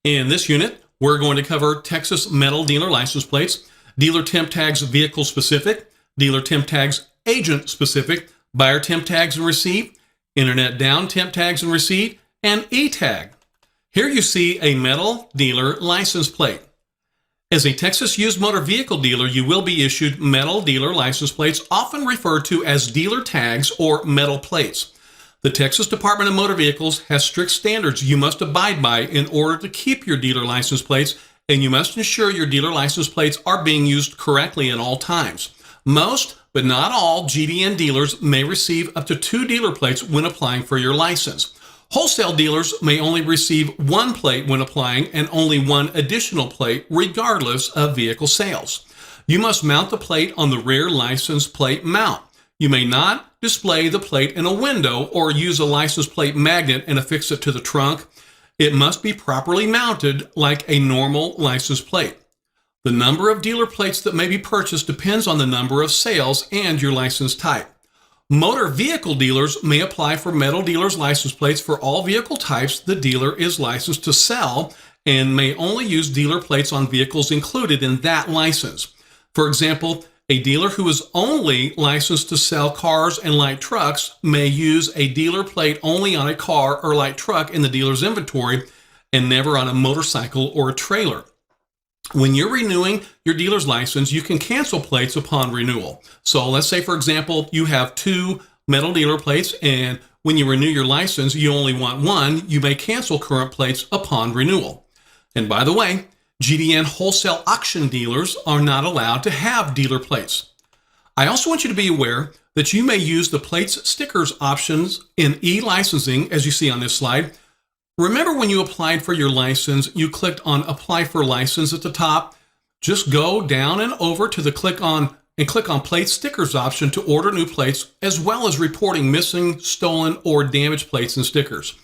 In this unit, we're going to cover Texas metal dealer license plates, dealer temp tags vehicle specific, dealer temp tags agent specific, buyer temp tags and receipt, internet down temp tags and receipt, and e-tag. Here you see a metal dealer license plate. As a Texas used motor vehicle dealer, you will be issued metal dealer license plates, often referred to as dealer tags or metal plates. The Texas Department of Motor Vehicles has strict standards you must abide by in order to keep your dealer license plates, and you must ensure your dealer license plates are being used correctly at all times. Most, but not all, GDN dealers may receive up to 2 dealer plates when applying for your license. Wholesale dealers may only receive 1 plate when applying and only 1 additional plate regardless of vehicle sales. You must mount the plate on the rear license plate mount. You may not display the plate in a window or use a license plate magnet and affix it to the trunk. It must be properly mounted like a normal license plate. The number of dealer plates that may be purchased depends on the number of sales and your license type. Motor vehicle dealers may apply for metal dealer's license plates for all vehicle types the dealer is licensed to sell and may only use dealer plates on vehicles included in that license. For example, a dealer who is only licensed to sell cars and light trucks may use a dealer plate only on a car or light truck in the dealer's inventory and never on a motorcycle or a trailer. When you're renewing your dealer's license, you can cancel plates upon renewal. So let's say, for example, you have 2 metal dealer plates, and when you renew your license, you only want 1. You may cancel current plates upon renewal. And by the way, GDN wholesale auction dealers are not allowed to have dealer plates. I also want you to be aware that you may use the plates stickers options in e-licensing, as you see on this slide. Remember when you applied for your license, you clicked on Apply for License at the top. Just go down and over to the click on Plate Stickers option to order new plates, as well as reporting missing, stolen, or damaged plates and stickers.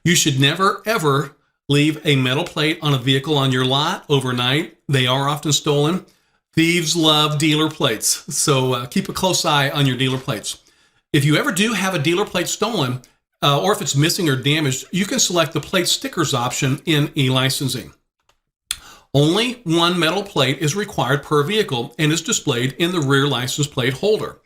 You should never, ever leave a metal plate on a vehicle on your lot overnight. They are often stolen. Thieves love dealer plates, so keep a close eye on your dealer plates. If you ever do have a dealer plate stolen, or if it's missing or damaged, you can select the plate stickers option in e-licensing. Only 1 metal plate is required per vehicle and is displayed in the rear license plate holder.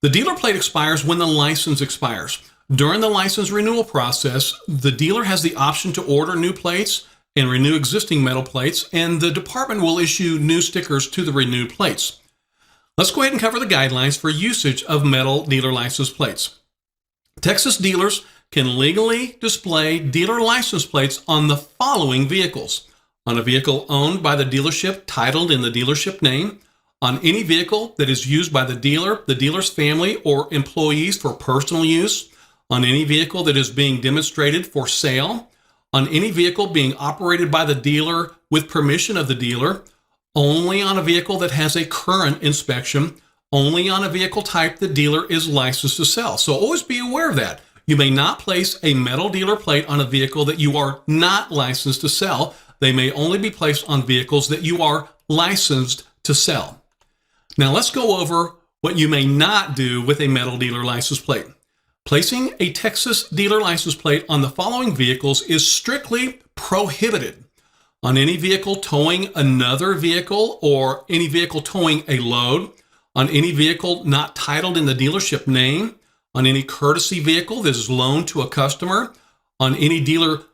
The dealer plate expires when the license expires. During the license renewal process, the dealer has the option to order new plates and renew existing metal plates, and the department will issue new stickers to the renewed plates. Let's go ahead and cover the guidelines for usage of metal dealer license plates. Texas dealers can legally display dealer license plates on the following vehicles: on a vehicle owned by the dealership titled in the dealership name, on any vehicle that is used by the dealer, the dealer's family, or employees for personal use, on any vehicle that is being demonstrated for sale, on any vehicle being operated by the dealer with permission of the dealer, only on a vehicle that has a current inspection, only on a vehicle type the dealer is licensed to sell. So always be aware of that. You may not place a metal dealer plate on a vehicle that you are not licensed to sell. They may only be placed on vehicles that you are licensed to sell. Now let's go over what you may not do with a metal dealer license plate. Placing a Texas dealer license plate on the following vehicles is strictly prohibited: on any vehicle towing another vehicle or any vehicle towing a load, on any vehicle not titled in the dealership name, on any courtesy vehicle that is loaned to a customer, on any dealer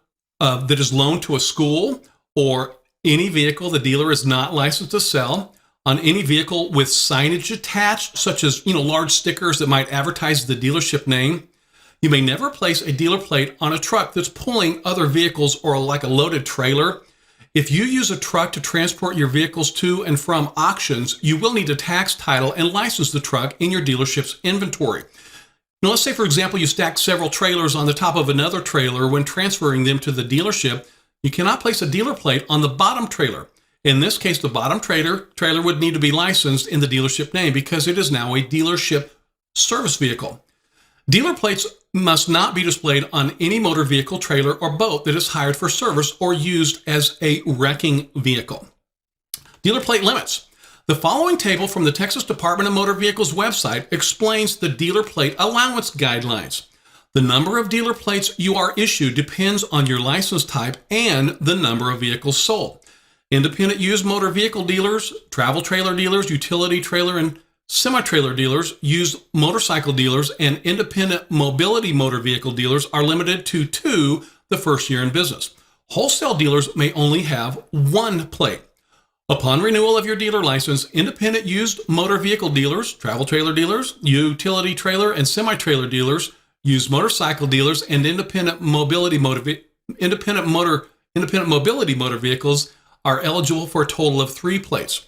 that is loaned to a school, or any vehicle the dealer is not licensed to sell, on any vehicle with signage attached, such as large stickers that might advertise the dealership name. You may never place a dealer plate on a truck that's pulling other vehicles or like a loaded trailer. If you use a truck to transport your vehicles to and from auctions, you will need a tax title and license the truck in your dealership's inventory. Now, let's say, for example, you stack several trailers on the top of another trailer. When transferring them to the dealership, you cannot place a dealer plate on the bottom trailer. In this case, the bottom trailer would need to be licensed in the dealership name because it is now a dealership service vehicle. Dealer plates must not be displayed on any motor vehicle, trailer, or boat that is hired for service or used as a wrecking vehicle. Dealer plate limits. The following table from the Texas Department of Motor Vehicles website explains the dealer plate allowance guidelines. The number of dealer plates you are issued depends on your license type and the number of vehicles sold. Independent used motor vehicle dealers, travel trailer dealers, utility trailer and semi-trailer dealers, used motorcycle dealers, and independent mobility motor vehicle dealers are limited to 2 the first year in business. Wholesale dealers may only have 1 plate. Upon renewal of your dealer license, independent used motor vehicle dealers, travel trailer dealers, utility trailer and semi-trailer dealers, used motorcycle dealers, and independent mobility motor vehicles are eligible for a total of 3 plates.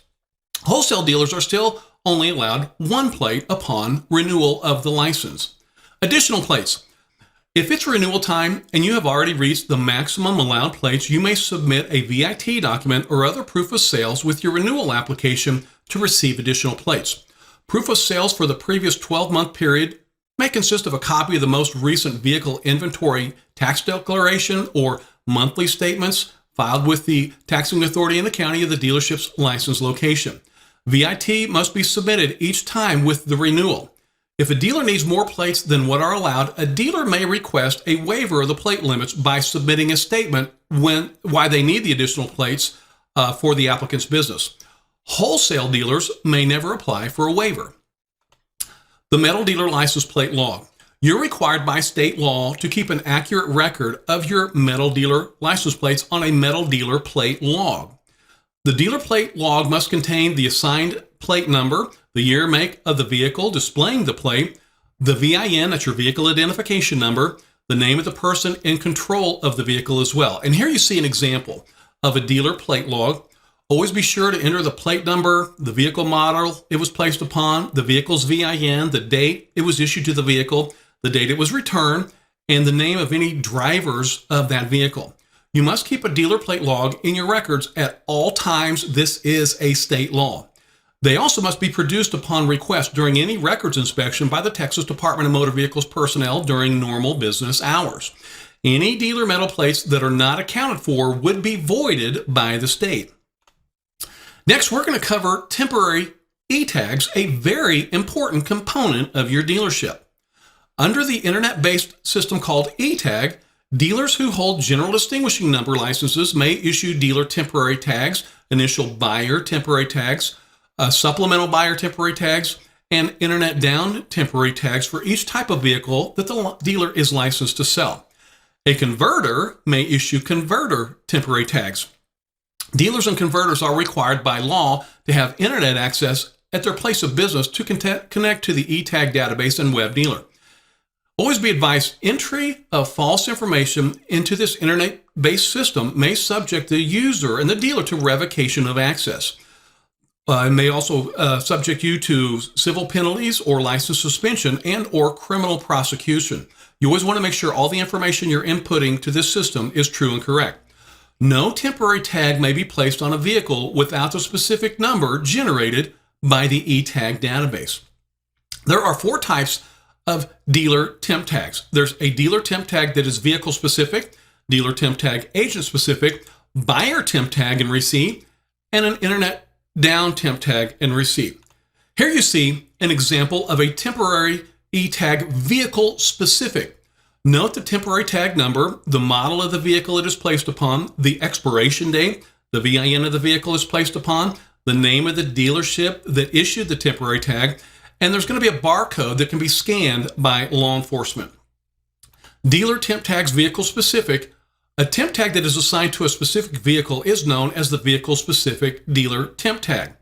Wholesale dealers are still only allowed 1 plate upon renewal of the license. Additional plates. If it's renewal time and you have already reached the maximum allowed plates, you may submit a VIT document or other proof of sales with your renewal application to receive additional plates. Proof of sales for the previous 12-month period may consist of a copy of the most recent vehicle inventory tax declaration or monthly statements filed with the taxing authority in the county of the dealership's license location. VIT must be submitted each time with the renewal. If a dealer needs more plates than what are allowed, a dealer may request a waiver of the plate limits by submitting a statement why they need the additional plates for the applicant's business. Wholesale dealers may never apply for a waiver. The metal dealer license plate log. You're required by state law to keep an accurate record of your metal dealer license plates on a metal dealer plate log. The dealer plate log must contain the assigned plate number, the year, make of the vehicle displaying the plate, the VIN, that's your vehicle identification number, the name of the person in control of the vehicle as well. And here you see an example of a dealer plate log. Always be sure to enter the plate number, the vehicle model it was placed upon, the vehicle's VIN, the date it was issued to the vehicle, the date it was returned, and the name of any drivers of that vehicle. You must keep a dealer plate log in your records at all times. This is a state law. They also must be produced upon request during any records inspection by the Texas Department of Motor Vehicles personnel during normal business hours. Any dealer metal plates that are not accounted for would be voided by the state. Next, we're going to cover temporary e-tags, a very important component of your dealership. Under the internet-based system called e-tag, dealers who hold general distinguishing number licenses may issue dealer temporary tags, initial buyer temporary tags, supplemental buyer temporary tags, and internet down temporary tags for each type of vehicle that the dealer is licensed to sell. A converter may issue converter temporary tags. Dealers and converters are required by law to have internet access at their place of business to connect to the e-tag database and web dealer. Always be advised, entry of false information into this internet-based system may subject the user and the dealer to revocation of access. It may also subject you to civil penalties or license suspension and or criminal prosecution. You always want to make sure all the information you're inputting to this system is true and correct. No temporary tag may be placed on a vehicle without the specific number generated by the e-tag database. There are 4 types of dealer temp tags. There's a dealer temp tag that is vehicle specific, dealer temp tag agent specific, buyer temp tag and receipt, and an internet down temp tag and receipt. Here you see an example of a temporary e-tag vehicle specific. Note the temporary tag number, the model of the vehicle it is placed upon, the expiration date, the VIN of the vehicle is placed upon, the name of the dealership that issued the temporary tag, and there's going to be a barcode that can be scanned by law enforcement. Dealer temp tags vehicle specific. A temp tag that is assigned to a specific vehicle is known as the vehicle specific dealer temp tag.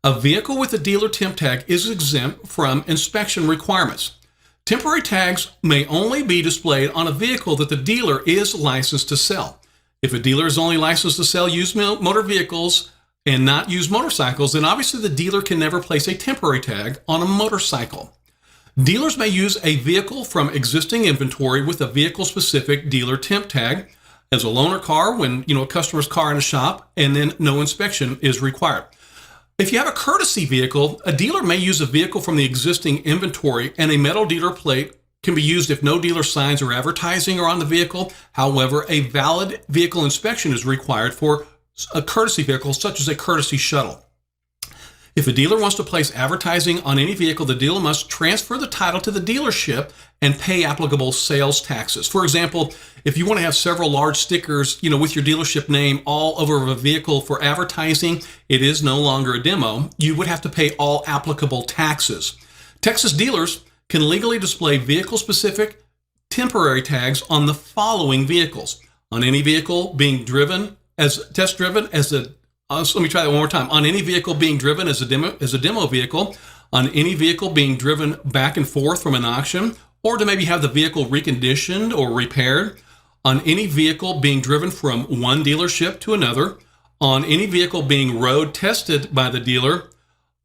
A vehicle with a dealer temp tag is exempt from inspection requirements. Temporary tags may only be displayed on a vehicle that the dealer is licensed to sell. If a dealer is only licensed to sell used motor vehicles and not used motorcycles, then obviously the dealer can never place a temporary tag on a motorcycle. Dealers may use a vehicle from existing inventory with a vehicle-specific dealer temp tag as a loaner car when a customer's car in a shop, and then no inspection is required. If you have a courtesy vehicle, a dealer may use a vehicle from the existing inventory, and a metal dealer plate can be used if no dealer signs or advertising are on the vehicle. However, a valid vehicle inspection is required for a courtesy vehicle, such as a courtesy shuttle. If a dealer wants to place advertising on any vehicle, the dealer must transfer the title to the dealership and pay applicable sales taxes. For example, if you want to have several large stickers, with your dealership name all over a vehicle for advertising, it is no longer a demo. You would have to pay all applicable taxes. Texas dealers can legally display vehicle-specific temporary tags on the following vehicles. On any vehicle being driven let me try that one more time. On any vehicle being driven as a demo vehicle, on any vehicle being driven back and forth from an auction, or to maybe have the vehicle reconditioned or repaired, on any vehicle being driven from one dealership to another, on any vehicle being road tested by the dealer,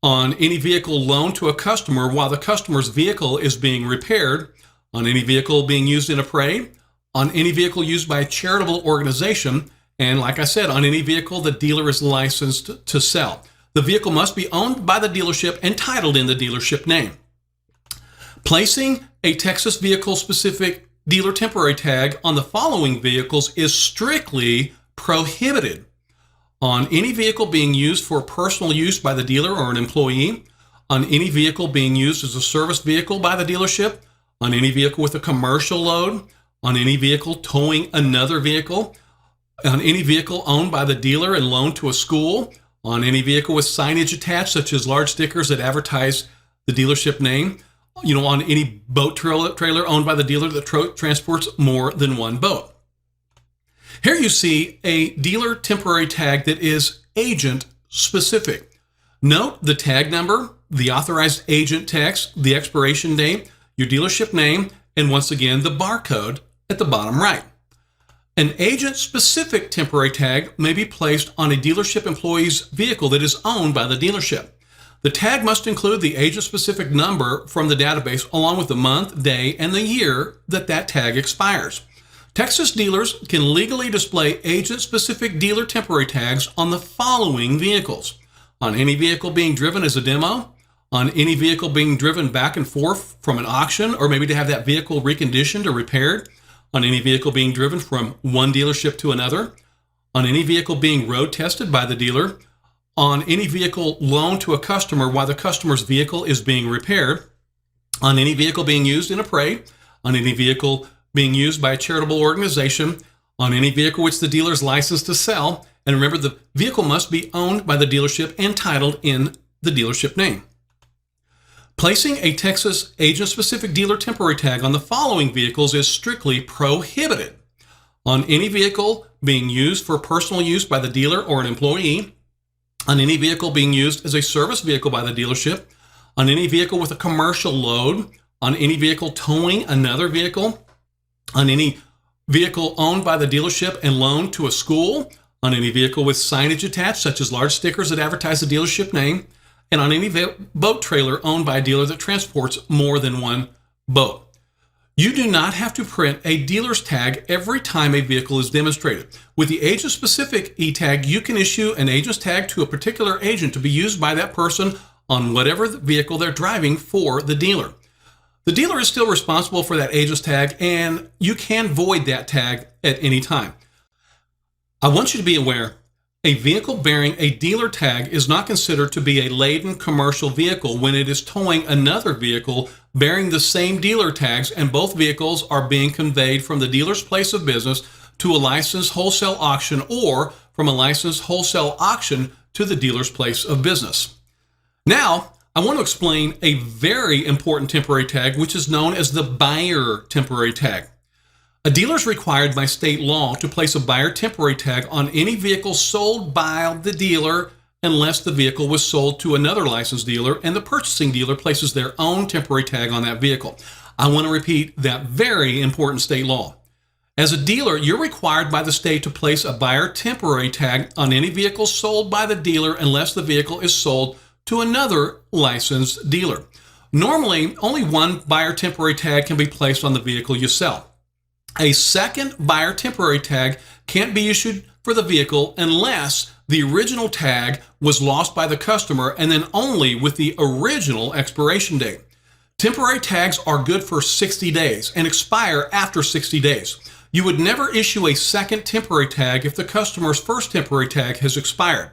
on any vehicle loaned to a customer while the customer's vehicle is being repaired, on any vehicle being used in a parade, on any vehicle used by a charitable organization, and like I said, on any vehicle the dealer is licensed to sell. The vehicle must be owned by the dealership and titled in the dealership name. Placing a Texas vehicle-specific dealer temporary tag on the following vehicles is strictly prohibited. On any vehicle being used for personal use by the dealer or an employee, on any vehicle being used as a service vehicle by the dealership, on any vehicle with a commercial load, on any vehicle towing another vehicle, on any vehicle owned by the dealer and loaned to a school, on any vehicle with signage attached, such as large stickers that advertise the dealership name, on any boat trailer owned by the dealer that transports more than one boat. Here you see a dealer temporary tag that is agent specific. Note the tag number, the authorized agent text, the expiration date, your dealership name, and once again, the barcode at the bottom right. An agent-specific temporary tag may be placed on a dealership employee's vehicle that is owned by the dealership. The tag must include the agent-specific number from the database along with the month, day, and the year that tag expires. Texas dealers can legally display agent-specific dealer temporary tags on the following vehicles. On any vehicle being driven as a demo, on any vehicle being driven back and forth from an auction, or maybe to have that vehicle reconditioned or repaired, on any vehicle being driven from one dealership to another, on any vehicle being road tested by the dealer, on any vehicle loaned to a customer while the customer's vehicle is being repaired, on any vehicle being used in a parade, on any vehicle being used by a charitable organization, on any vehicle which the dealer is licensed to sell, and remember the vehicle must be owned by the dealership and titled in the dealership name. Placing a Texas agent-specific dealer temporary tag on the following vehicles is strictly prohibited. On any vehicle being used for personal use by the dealer or an employee, on any vehicle being used as a service vehicle by the dealership, on any vehicle with a commercial load, on any vehicle towing another vehicle, on any vehicle owned by the dealership and loaned to a school, on any vehicle with signage attached, such as large stickers that advertise the dealership name, and on any boat trailer owned by a dealer that transports more than one boat. You do not have to print a dealer's tag every time a vehicle is demonstrated. With the agent-specific e-tag, you can issue an agent's tag to a particular agent to be used by that person on whatever vehicle they're driving for the dealer. The dealer is still responsible for that agent's tag, and you can void that tag at any time. I want you to be aware, a vehicle bearing a dealer tag is not considered to be a laden commercial vehicle when it is towing another vehicle bearing the same dealer tags and both vehicles are being conveyed from the dealer's place of business to a licensed wholesale auction or from a licensed wholesale auction to the dealer's place of business. Now, I want to explain a very important temporary tag, which is known as the buyer temporary tag. A dealer is required by state law to place a buyer temporary tag on any vehicle sold by the dealer unless the vehicle was sold to another licensed dealer and the purchasing dealer places their own temporary tag on that vehicle. I want to repeat that very important state law. As a dealer, you're required by the state to place a buyer temporary tag on any vehicle sold by the dealer unless the vehicle is sold to another licensed dealer. Normally, only one buyer temporary tag can be placed on the vehicle you sell. A second buyer temporary tag can't be issued for the vehicle unless the original tag was lost by the customer and then only with the original expiration date. Temporary tags are good for 60 days and expire after 60 days. You would never issue a second temporary tag if the customer's first temporary tag has expired.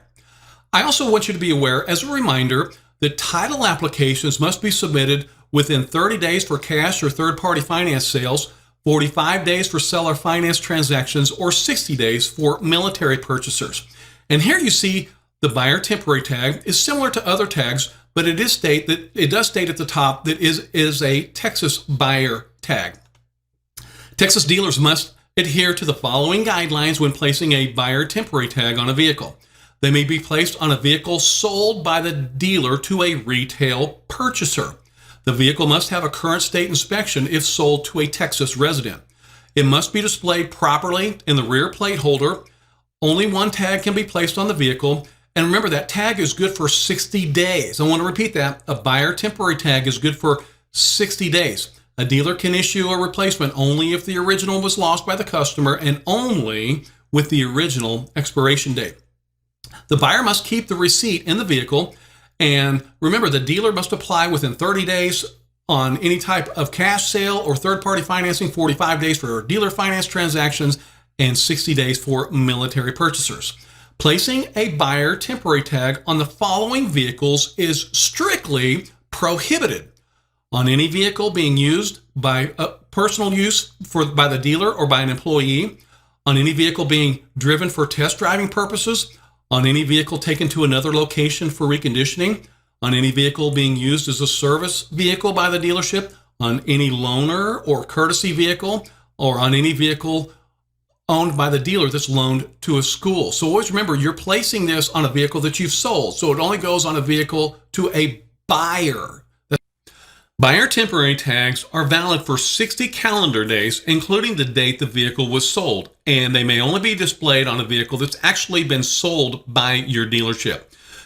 I also want you to be aware, as a reminder, that title applications must be submitted within 30 days for cash or third-party finance sales, 45 days for seller finance transactions, or 60 days for military purchasers. And here you see the buyer temporary tag is similar to other tags, but it does state at the top that is a Texas buyer tag. Texas dealers must adhere to the following guidelines when placing a buyer temporary tag on a vehicle. They may be placed on a vehicle sold by the dealer to a retail purchaser. The vehicle must have a current state inspection if sold to a Texas resident. It must be displayed properly in the rear plate holder. Only one tag can be placed on the vehicle. And remember, that tag is good for 60 days. I want to repeat that. A buyer temporary tag is good for 60 days. A dealer can issue a replacement only if the original was lost by the customer and only with the original expiration date. The buyer must keep the receipt in the vehicle, and remember, the dealer must apply within 30 days on any type of cash sale or third-party financing, 45 days for dealer finance transactions, and 60 days for military purchasers. Placing a buyer temporary tag on the following vehicles is strictly prohibited: on any vehicle being used by personal use by the dealer or by an employee, on any vehicle being driven for test driving purposes, on any vehicle taken to another location for reconditioning, on any vehicle being used as a service vehicle by the dealership, on any loaner or courtesy vehicle, or on any vehicle owned by the dealer that's loaned to a school. So always remember, you're placing this on a vehicle that you've sold. So it only goes on a vehicle to a buyer. Buyer temporary tags are valid for 60 calendar days, including the date the vehicle was sold, and they may only be displayed on a vehicle that's actually been sold by your dealership.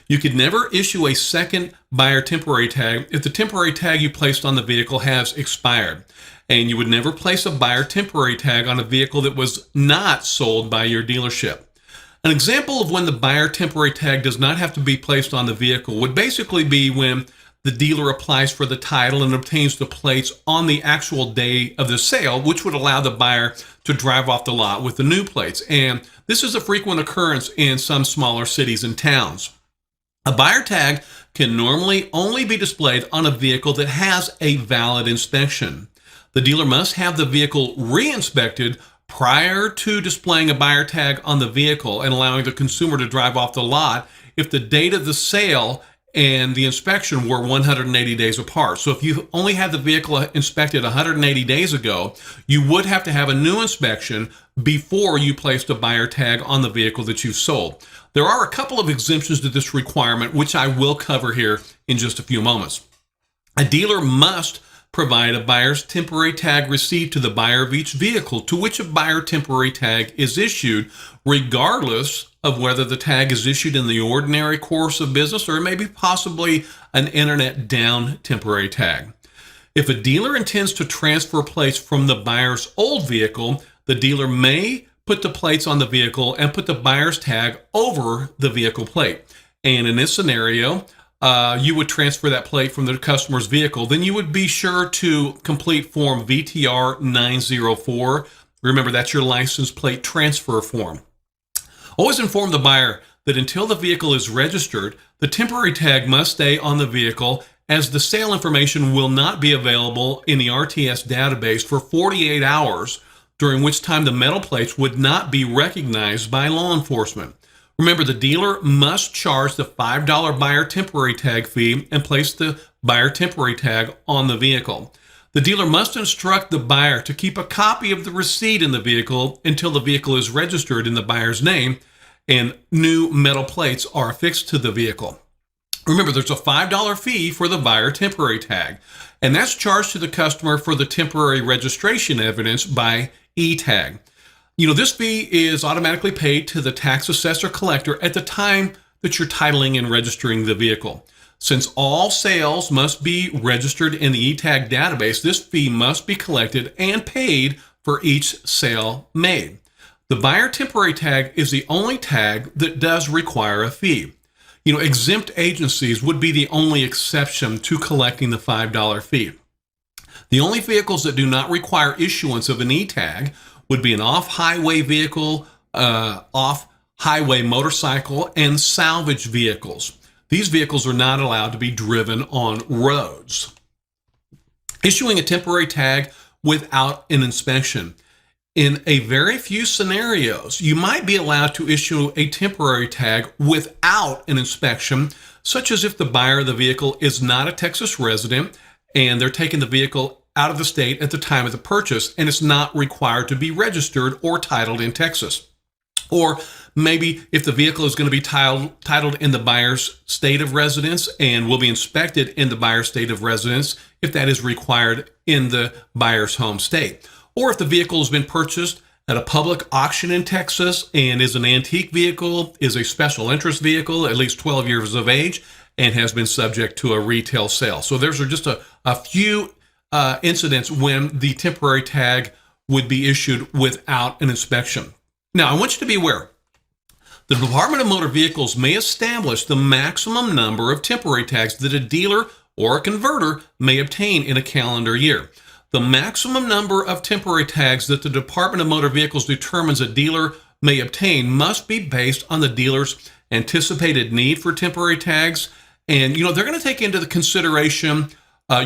You could never issue a second buyer temporary tag if the temporary tag you placed on the vehicle has expired, and you would never place a buyer temporary tag on a vehicle that was not sold by your dealership. An example of when the buyer temporary tag does not have to be placed on the vehicle would basically be when the dealer applies for the title and obtains the plates on the actual day of the sale, which would allow the buyer to drive off the lot with the new plates. And this is a frequent occurrence in some smaller cities and towns. A buyer tag can normally only be displayed on a vehicle that has a valid inspection. The dealer must have the vehicle re-inspected prior to displaying a buyer tag on the vehicle and allowing the consumer to drive off the lot if the date of the sale and the inspection were 180 days apart. So if you only had the vehicle inspected 180 days ago, you would have to have a new inspection before you placed a buyer tag on the vehicle that you sold. There are a couple of exemptions to this requirement, which I will cover here in just a few moments. A dealer must provide a buyer's temporary tag receipt to the buyer of each vehicle to which a buyer temporary tag is issued, regardless of whether the tag is issued in the ordinary course of business or maybe possibly an internet down temporary tag. If a dealer intends to transfer plates from the buyer's old vehicle, the dealer may put the plates on the vehicle and put the buyer's tag over the vehicle plate. And in this scenario, you would transfer that plate from the customer's vehicle. Then you would be sure to complete form VTR 904. Remember, that's your license plate transfer form. Always inform the buyer that until the vehicle is registered, the temporary tag must stay on the vehicle, as the sale information will not be available in the RTS database for 48 hours, during which time the metal plates would not be recognized by law enforcement. Remember, the dealer must charge the $5 buyer temporary tag fee and place the buyer temporary tag on the vehicle. The dealer must instruct the buyer to keep a copy of the receipt in the vehicle until the vehicle is registered in the buyer's name and new metal plates are affixed to the vehicle. Remember, there's a $5 fee for the buyer temporary tag, and that's charged to the customer for the temporary registration evidence by e-tag. This fee is automatically paid to the tax assessor collector at the time that you're titling and registering the vehicle. Since all sales must be registered in the e-tag database, this fee must be collected and paid for each sale made. The buyer temporary tag is the only tag that does require a fee. Exempt agencies would be the only exception to collecting the $5 fee. The only vehicles that do not require issuance of an e-tag would be an off-highway vehicle, off highway motorcycle, and salvage vehicles. These vehicles are not allowed to be driven on roads. Issuing a temporary tag without an inspection. In a very few scenarios, you might be allowed to issue a temporary tag without an inspection, such as if the buyer of the vehicle is not a Texas resident and they're taking the vehicle out of the state at the time of the purchase and it's not required to be registered or titled in Texas. Or maybe if the vehicle is going to be titled in the buyer's state of residence and will be inspected in the buyer's state of residence if that is required in the buyer's home state. Or if the vehicle has been purchased at a public auction in Texas and is an antique vehicle, is a special interest vehicle, at least 12 years of age, and has been subject to a retail sale. So there's just a few incidents when the temporary tag would be issued without an inspection. Now, I want you to be aware. The Department of Motor Vehicles may establish the maximum number of temporary tags that a dealer or a converter may obtain in a calendar year. The maximum number of temporary tags that the Department of Motor Vehicles determines a dealer may obtain must be based on the dealer's anticipated need for temporary tags. And, they're going to take into consideration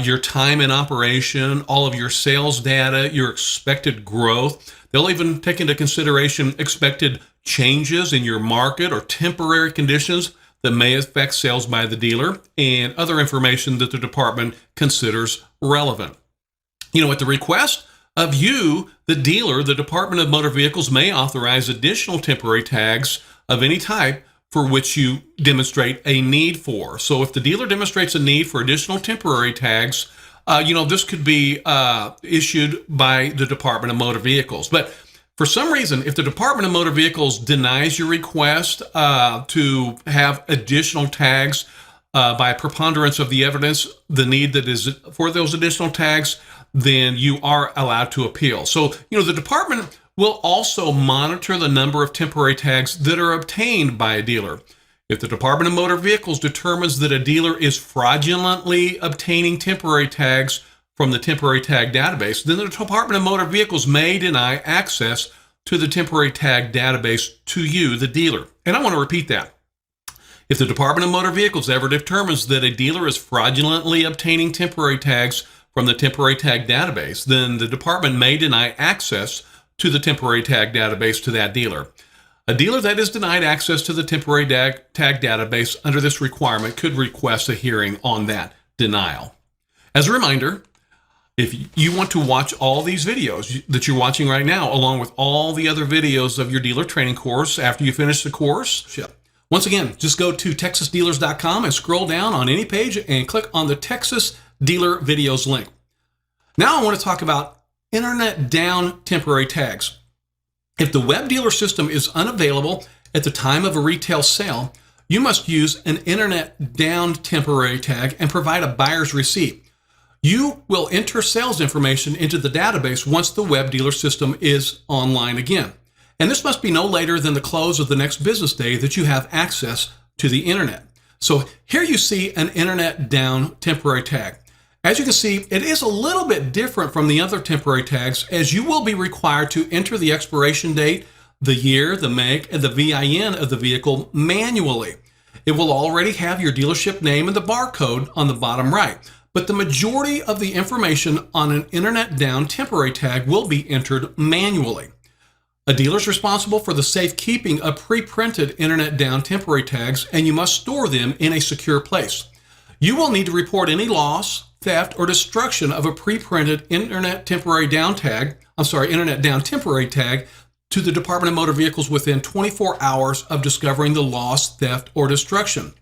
your time in operation, all of your sales data, your expected growth. They'll even take into consideration expected changes in your market or temporary conditions that may affect sales by the dealer and other information that the department considers relevant. At the request of you, the dealer, the Department of Motor Vehicles may authorize additional temporary tags of any type for which you demonstrate a need for. So if the dealer demonstrates a need for additional temporary tags, this could be issued by the Department of Motor Vehicles. But for some reason, if the Department of Motor Vehicles denies your request to have additional tags by preponderance of the evidence, the need that is for those additional tags, then you are allowed to appeal. So, the department will also monitor the number of temporary tags that are obtained by a dealer. If the Department of Motor Vehicles determines that a dealer is fraudulently obtaining temporary tags from the temporary tag database, then the Department of Motor Vehicles may deny access to the temporary tag database to you, the dealer. And I want to repeat that. If the Department of Motor Vehicles ever determines that a dealer is fraudulently obtaining temporary tags from the temporary tag database, then the department may deny access to the temporary tag database to that dealer. A dealer that is denied access to the temporary tag database under this requirement could request a hearing on that denial. As a reminder, if you want to watch all these videos that you're watching right now, along with all the other videos of your dealer training course after you finish the course, once again, just go to texasdealers.com and scroll down on any page and click on the Texas Dealer Videos link. Now I want to talk about internet down temporary tags. If the web dealer system is unavailable at the time of a retail sale, you must use an internet down temporary tag and provide a buyer's receipt. You will enter sales information into the database once the web dealer system is online again. And this must be no later than the close of the next business day that you have access to the internet. So here you see an internet down temporary tag. As you can see, it is a little bit different from the other temporary tags, as you will be required to enter the expiration date, the year, the make, and the VIN of the vehicle manually. It will already have your dealership name and the barcode on the bottom right, but the majority of the information on an internet down temporary tag will be entered manually. A dealer is responsible for the safekeeping of pre-printed internet down temporary tags, and you must store them in a secure place. You will need to report any loss, theft, or destruction of a pre-printed internet down temporary tag to the Department of Motor Vehicles within 24 hours of discovering the loss, theft, or destruction.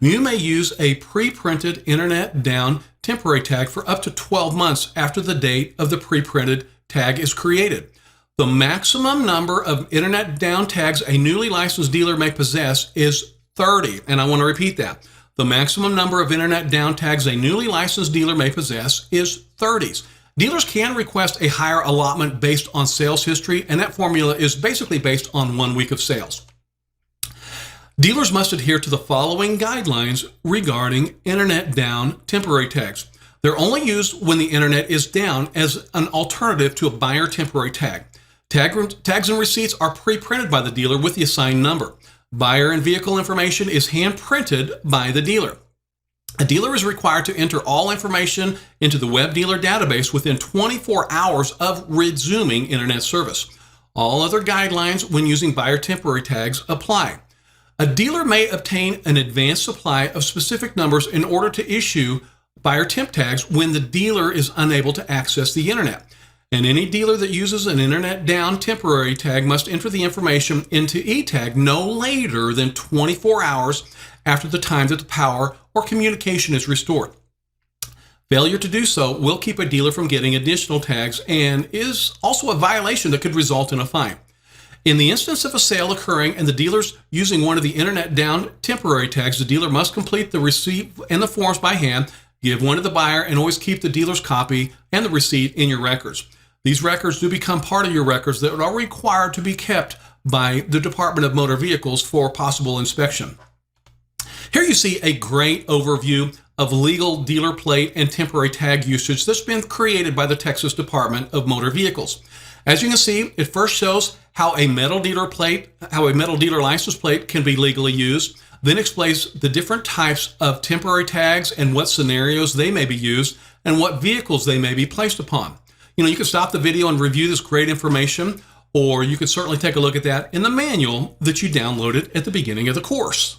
You may use a pre-printed internet down temporary tag for up to 12 months after the date of the pre-printed tag is created. The maximum number of internet down tags a newly licensed dealer may possess is 30, and I want to repeat that. The maximum number of internet down tags a newly licensed dealer may possess is 30s. Dealers can request a higher allotment based on sales history, and that formula is basically based on 1 week of sales. Dealers must adhere to the following guidelines regarding internet down temporary tags. They're only used when the internet is down as an alternative to a buyer temporary tag. Tags and receipts are pre-printed by the dealer with the assigned number. Buyer and vehicle information is hand-printed by the dealer. A dealer is required to enter all information into the web dealer database within 24 hours of resuming internet service. All other guidelines when using buyer temporary tags apply. A dealer may obtain an advanced supply of specific numbers in order to issue buyer temp tags when the dealer is unable to access the internet. And any dealer that uses an internet down temporary tag must enter the information into eTag no later than 24 hours after the time that the power or communication is restored. Failure to do so will keep a dealer from getting additional tags and is also a violation that could result in a fine. In the instance of a sale occurring and the dealer's using one of the internet down temporary tags, the dealer must complete the receipt and the forms by hand, give one to the buyer, and always keep the dealer's copy and the receipt in your records. These records do become part of your records that are required to be kept by the Department of Motor Vehicles for possible inspection. Here you see a great overview of legal dealer plate and temporary tag usage that's been created by the Texas Department of Motor Vehicles. As you can see, it first shows how a metal dealer license plate can be legally used, then explains the different types of temporary tags and what scenarios they may be used and what vehicles they may be placed upon. You can stop the video and review this great information, or you could certainly take a look at that in the manual that you downloaded at the beginning of the course.